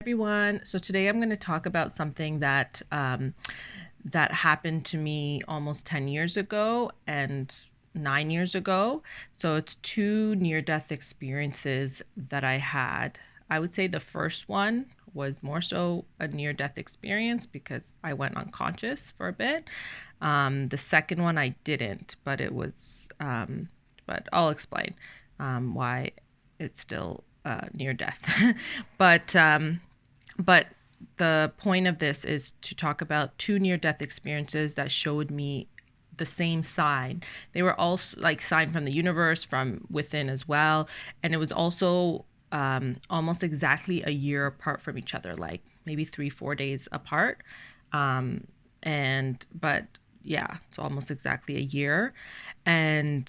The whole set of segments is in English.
everyone. So today I'm going to talk about something that that happened to me almost 10 years ago and 9 years ago. So it's two near-death experiences that I had. I would say the first one was more so a near-death experience because I went unconscious for a bit. The second one I didn't, but it was, but I'll explain why it's still near death. but but the point of this is to talk about two near death experiences that showed me the same sign. They were all like sign from the universe, from within as well, and it was also almost exactly a year apart from each other, like maybe 3-4 days apart. And but yeah, it's almost exactly a year, and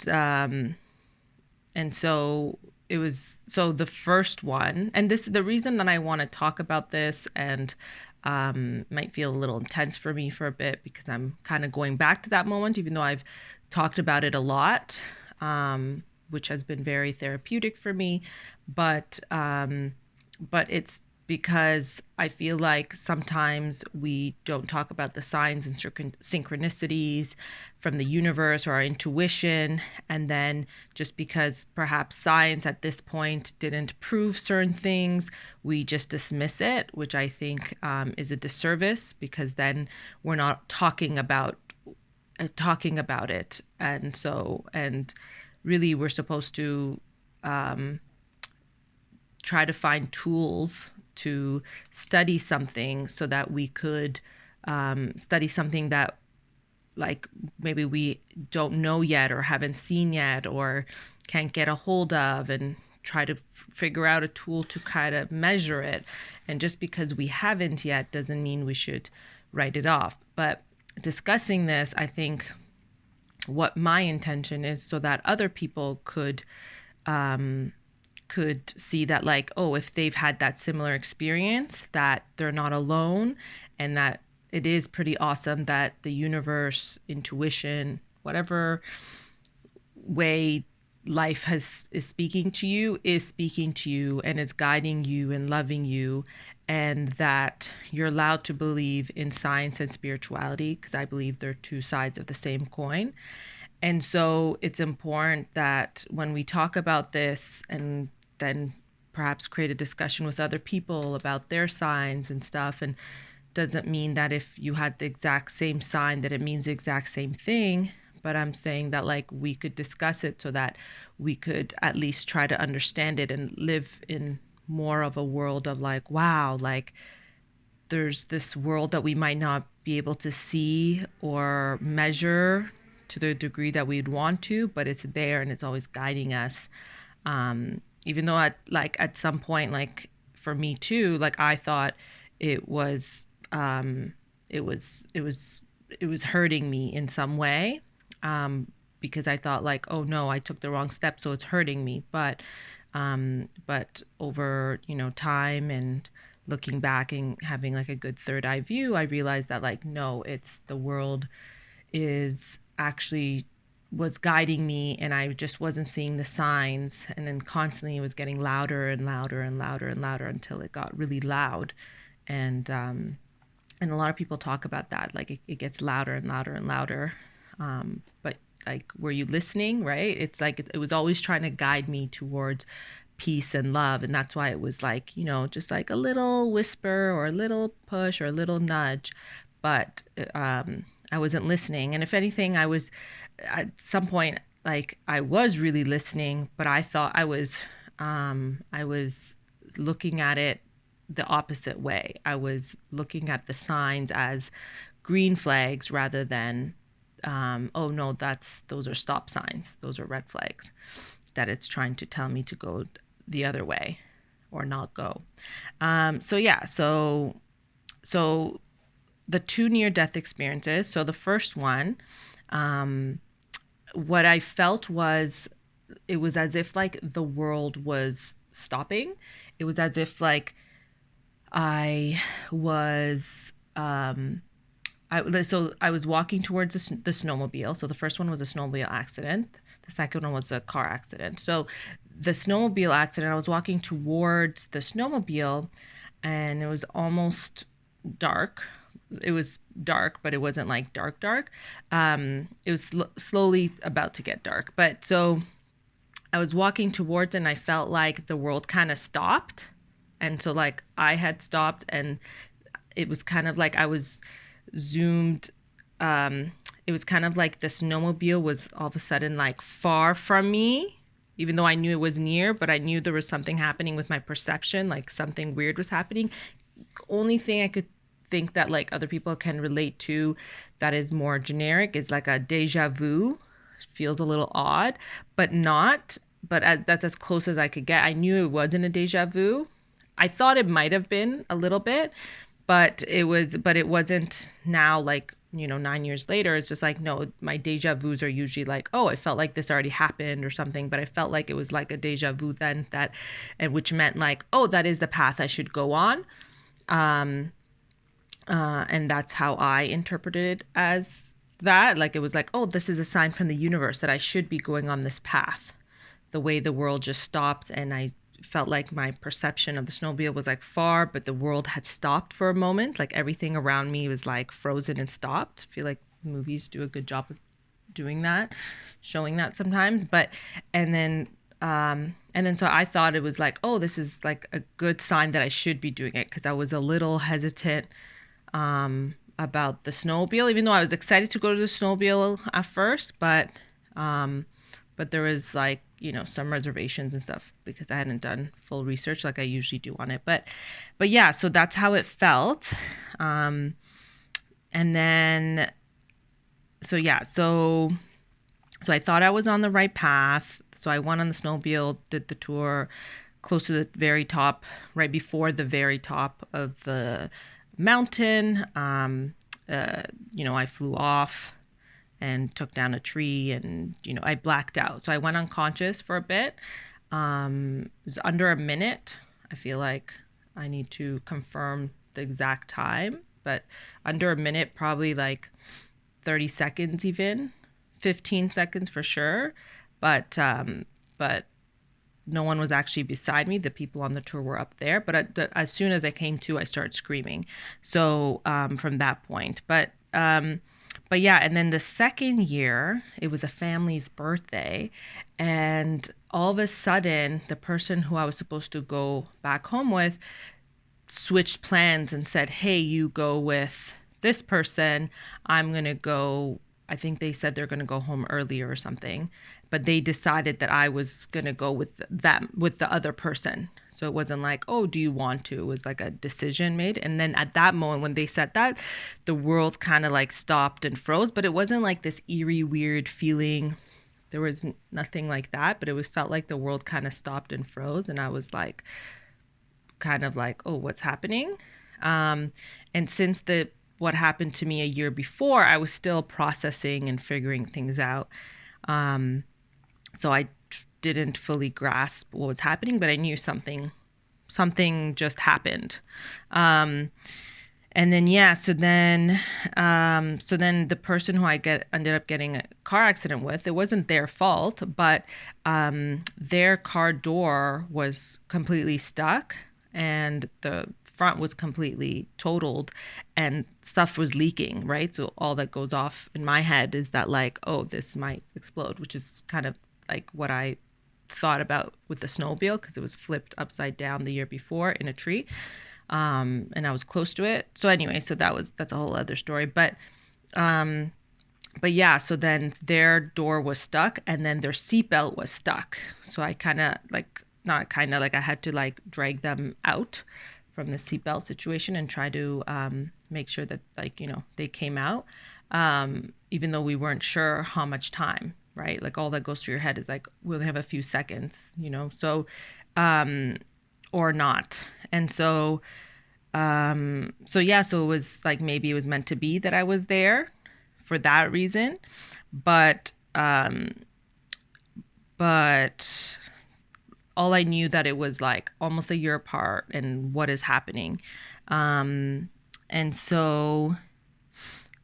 so it was, so the first one, and this is the reason that I want to talk about this, and might feel a little intense for me for a bit because I'm kind of going back to that moment, even though I've talked about it a lot, which has been very therapeutic for me. But it's because I feel like sometimes we don't talk about the signs and synchronicities from the universe or our intuition. And then just because perhaps science at this point didn't prove certain things, we just dismiss it, which I think is a disservice, because then we're not talking about it. And really we're supposed to try to find tools to study something so that we could study something that, like, maybe we don't know yet or haven't seen yet or can't get a hold of, and try to figure out a tool to kind of measure it. And just because we haven't yet doesn't mean we should write it off. But discussing this, I think what my intention is so that other people could see that, like, oh, if they've had that similar experience, that they're not alone, and that it is pretty awesome that the universe, intuition, whatever way life is speaking to you, is speaking to you and is guiding you and loving you, and that you're allowed to believe in science and spirituality, because I believe they're two sides of the same coin. And so it's important that when we talk about this, and then perhaps create a discussion with other people about their signs and stuff, and doesn't mean that if you had the exact same sign that it means the exact same thing, but I'm saying that, like, we could discuss it so that we could at least try to understand it and live in more of a world of, like, wow, like, there's this world that we might not be able to see or measure to the degree that we'd want to, but it's there and it's always guiding us. Even though at some point, like, for me too, like, I thought it was um, it was it was it was hurting me in some way, because I thought, like, oh no, I took the wrong step, so it's hurting me. But over, time, and looking back and having, like, a good third eye view, I realized that, like, no, it's the world is actually was guiding me, and I just wasn't seeing the signs. And then constantly it was getting louder and louder and louder and louder until it got really loud. And a lot of people talk about that, like, it gets louder and louder and louder. But, like, were you listening? Right? It's like it was always trying to guide me towards peace and love, and that's why it was like, just like a little whisper or a little push or a little nudge. But I wasn't listening. And if anything, I was, at some point, like, I was really listening, but I thought I was looking at it the opposite way. I was looking at the signs as green flags rather than, oh no, those are stop signs, those are red flags, that it's trying to tell me to go the other way or not go. So yeah, so the two near death experiences. So the first one, what I felt was, it was as if, like, the world was stopping. It was as if, like, I was so I was walking towards the snowmobile. So the first one was a snowmobile accident. The second one was a car accident. So the snowmobile accident, I was walking towards the snowmobile, and it was almost dark. It was dark, but it wasn't like dark dark. It was slowly about to get dark, but so I was walking towards it and I felt like the world kind of stopped. And so like I had stopped, and it was kind of like I was zoomed. It was kind of like the snowmobile was all of a sudden like far from me, even though I knew it was near, but I knew there was something happening with my perception, like something weird was happening. Only thing I could think that like other people can relate to that is more generic is like a deja vu. Feels a little odd, but not. But that's as close as I could get. I knew it wasn't a deja vu. I thought it might have been a little bit, but it was. But it wasn't now. Like 9 years later, it's just like no. My deja vus are usually like, oh, I felt like this already happened or something. But I felt like it was like a deja vu then that, and which meant like, oh, that is the path I should go on. And that's how I interpreted it as that. Like it was like, oh, this is a sign from the universe that I should be going on this path. The way the world just stopped, and I felt like my perception of the snowmobile was like far, but the world had stopped for a moment. Like everything around me was like frozen and stopped. I feel like movies do a good job of doing that, showing that sometimes. But and then so I thought it was like, oh, this is like a good sign that I should be doing it, because I was a little hesitant about the snowmobile, even though I was excited to go to the snowmobile at first, but there was like, some reservations and stuff because I hadn't done full research like I usually do on it. But yeah, so that's how it felt. And then, so yeah, so I thought I was on the right path. So I went on the snowmobile, did the tour close to the very top, right before the very top of the mountain. I flew off and took down a tree, and I blacked out. So I went unconscious for a bit. It was under a minute. I feel like I need to confirm the exact time, but under a minute, probably like 30 seconds, even 15 seconds for sure. But no one was actually beside me. The people on the tour were up there. But as soon as I came to, I started screaming. So from that point, but yeah, and then the second year, it was a family's birthday, and all of a sudden, the person who I was supposed to go back home with switched plans and said, "Hey, you go with this person. I'm gonna go." I think they said they're gonna go home earlier or something, but they decided that I was gonna go with them, with the other person. So it wasn't like, oh, do you want to? It was like a decision made. And then at that moment, when they said that, the world kind of like stopped and froze, but it wasn't like this eerie, weird feeling. There was nothing like that, but it was felt like the world kind of stopped and froze. And I was like, kind of like, oh, what's happening? And since what happened to me a year before, I was still processing and figuring things out. So I didn't fully grasp what was happening, but I knew something just happened. And then yeah, so then the person who I ended up getting a car accident with, it wasn't their fault, but their car door was completely stuck, and the front was completely totaled, and stuff was leaking, right? So all that goes off in my head is that like, oh, this might explode, which is kind of like what I thought about with the snowmobile, because it was flipped upside down the year before in a tree. And I was close to it. So anyway, so that's a whole other story. But yeah, so then their door was stuck, and then their seatbelt was stuck. So I kind of like, not kind of like, I had to like drag them out from the seatbelt situation and try to make sure that like, they came out, even though we weren't sure how much time, right? Like all that goes through your head is like, we'll have a few seconds, so, or not. And so yeah, so it was like, maybe it was meant to be that I was there for that reason, but all I knew that it was like almost a year apart, and what is happening. And so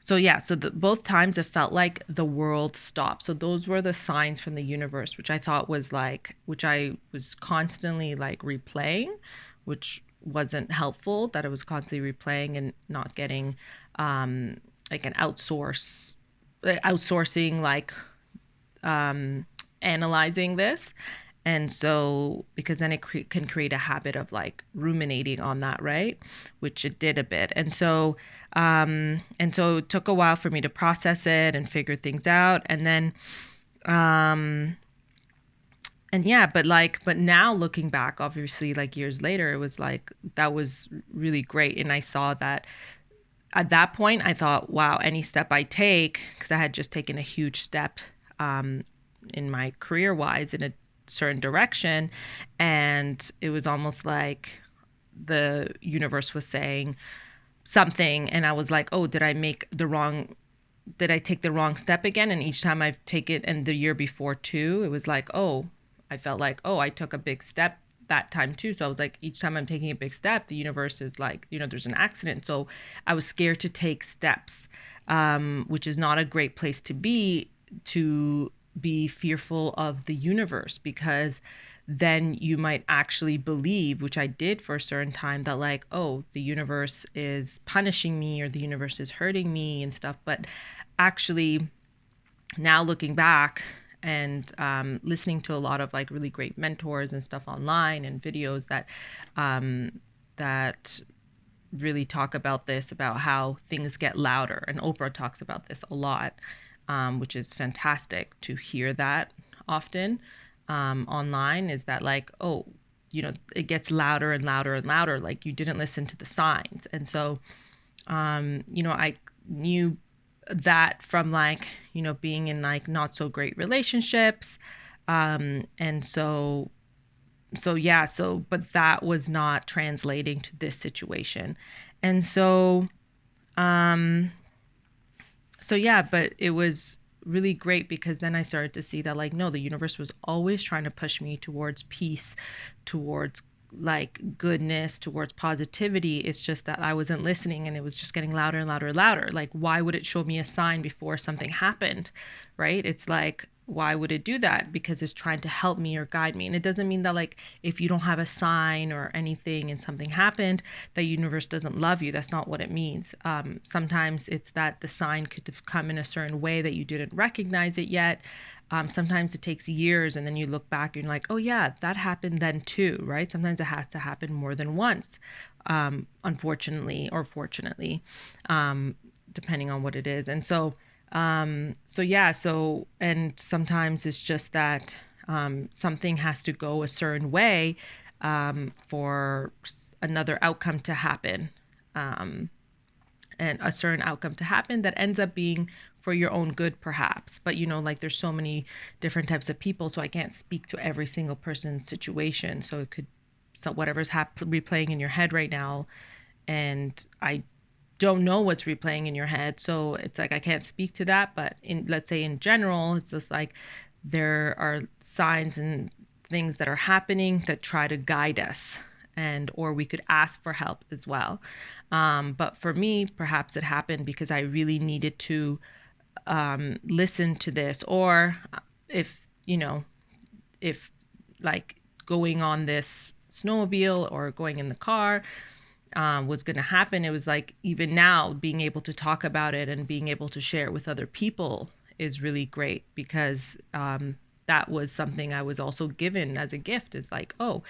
yeah, so both times it felt like the world stopped. So those were the signs from the universe, which I thought was like, which I was constantly like replaying, which wasn't helpful, that it was constantly replaying and not getting like an outsourcing, like analyzing this. And so, because then it can create a habit of like ruminating on that, right? Which it did a bit. And so it took a while for me to process it and figure things out. And then, and yeah, but now looking back, obviously, like years later, it was like, that was really great. And I saw that at that point, I thought, wow, any step I take, because I had just taken a huge step in my career wise in a certain direction. And it was almost like the universe was saying something. And I was like, oh, did I take the wrong step again? And each time I've taken, and the year before too, it was like, oh, I felt like, oh, I took a big step that time too. So I was like, each time I'm taking a big step, the universe is like, there's an accident. So I was scared to take steps, which is not a great place to be fearful of the universe, because then you might actually believe, which I did for a certain time, that like, oh, the universe is punishing me or the universe is hurting me and stuff. But actually, now looking back and listening to a lot of like really great mentors and stuff online and videos that really talk about this, about how things get louder. And Oprah talks about this a lot, which is fantastic to hear that often online, is that like, oh, it gets louder and louder and louder. Like you didn't listen to the signs. And so, I knew that from like, being in like not so great relationships. And but that was not translating to this situation. And but it was really great, because then I started to see that like, no, the universe was always trying to push me towards peace, towards like goodness, towards positivity. It's just that I wasn't listening, and it was just getting louder and louder and louder. Like, why would it show me a sign before something happened? Right? It's like, why would it do that? Because it's trying to help me or guide me. And it doesn't mean that like, if you don't have a sign or anything and something happened, the universe doesn't love you. That's not what it means. Sometimes it's that the sign could have come in a certain way that you didn't recognize it yet. Sometimes it takes years, and then you look back and you're like, oh yeah, that happened then too, right? Sometimes it has to happen more than once, unfortunately or fortunately, depending on what it is. And and sometimes it's just that something has to go a certain way for another outcome to happen. And a certain outcome to happen that ends up being for your own good, perhaps. But like, there's so many different types of people, so I can't speak to every single person's situation. So whatever's replaying in your head right now, and I don't know what's replaying in your head, so it's like I can't speak to that. But let's say in general, it's just like there are signs and things that are happening that try to guide us, or we could ask for help as well. But for me, perhaps it happened because I really needed to listen to this. Or if if like going on this snowmobile or going in the car was going to happen, it was like, even now being able to talk about it and being able to share it with other people is really great, because that was something I was also given as a gift. Is like, oh,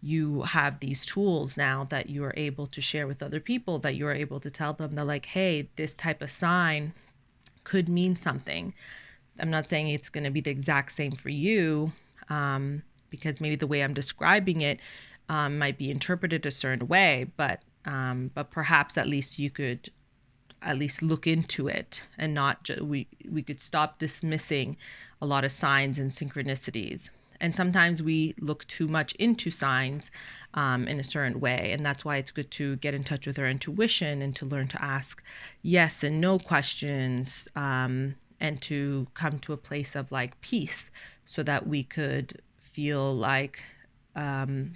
you have these tools now that you are able to share with other people, that you are able to tell them that like, hey, this type of sign could mean something. I'm not saying it's going to be the exact same for you, because maybe the way I'm describing it might be interpreted a certain way, but perhaps at least you could at least look into it, and not we could stop dismissing a lot of signs and synchronicities. And sometimes we look too much into signs in a certain way, and that's why it's good to get in touch with our intuition and to learn to ask yes and no questions, and to come to a place of like peace, so that we could feel like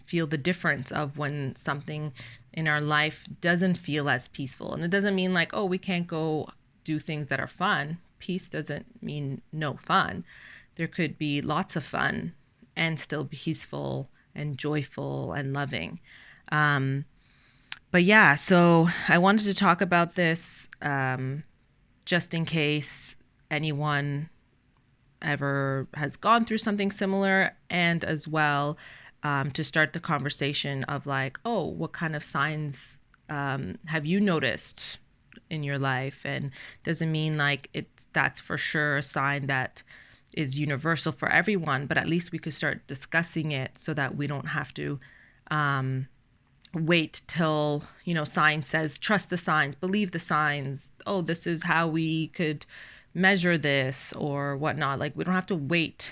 feel the difference of when something in our life doesn't feel as peaceful. And it doesn't mean like, oh, we can't go do things that are fun. Peace doesn't mean no fun. There could be lots of fun and still peaceful and joyful and loving. But yeah, so I wanted to talk about this just in case anyone ever has gone through something similar, and as well to start the conversation of like, oh, what kind of signs have you noticed in your life? And doesn't mean like that's for sure a sign that is universal for everyone, but at least we could start discussing it so that we don't have to wait till, science says trust the signs, believe the signs, oh, this is how we could measure this or whatnot. Like, we don't have to wait.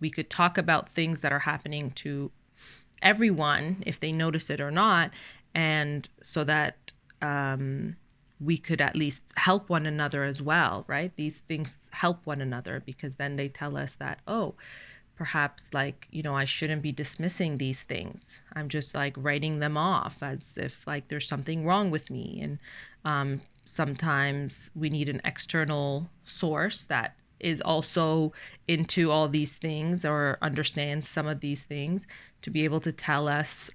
We could talk about things that are happening to everyone if they notice it or not, and so that we could at least help one another as well, right? These things help one another because then they tell us that, oh, perhaps, like, I shouldn't be dismissing these things. I'm just like writing them off as if like there's something wrong with me. And sometimes we need an external source that is also into all these things or understands some of these things to be able to tell us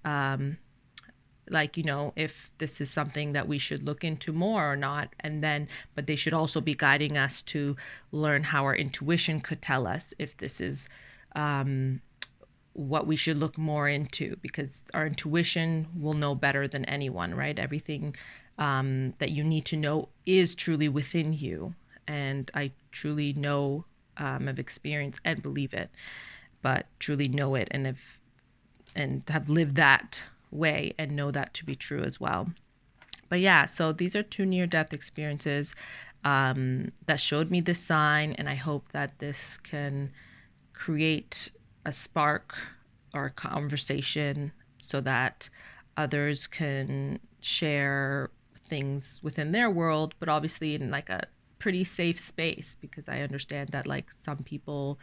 like, if this is something that we should look into more or not. And then, but they should also be guiding us to learn how our intuition could tell us if this is what we should look more into, because our intuition will know better than anyone, right? Everything that you need to know is truly within you. And I truly know, have experienced and believe it, but truly know it and have lived that way and know that to be true as well. But yeah, so these are two near-death experiences that showed me this sign, and I hope that this can create a spark or a conversation so that others can share things within their world, but obviously in like a pretty safe space, because I understand that like some people,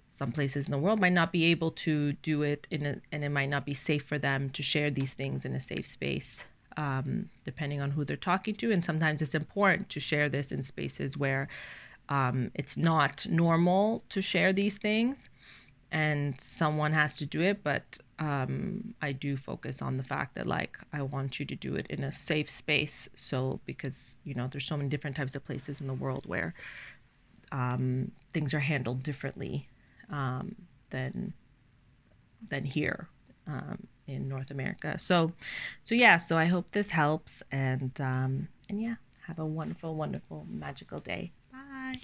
some places in the world might not be able to do it and it might not be safe for them to share these things in a safe space, depending on who they're talking to. And sometimes it's important to share this in spaces where it's not normal to share these things and someone has to do it. But I do focus on the fact that like I want you to do it in a safe space. So because there's so many different types of places in the world where things are handled differently than here in North America. So yeah. So I hope this helps, and yeah, have a wonderful, wonderful, magical day. Bye.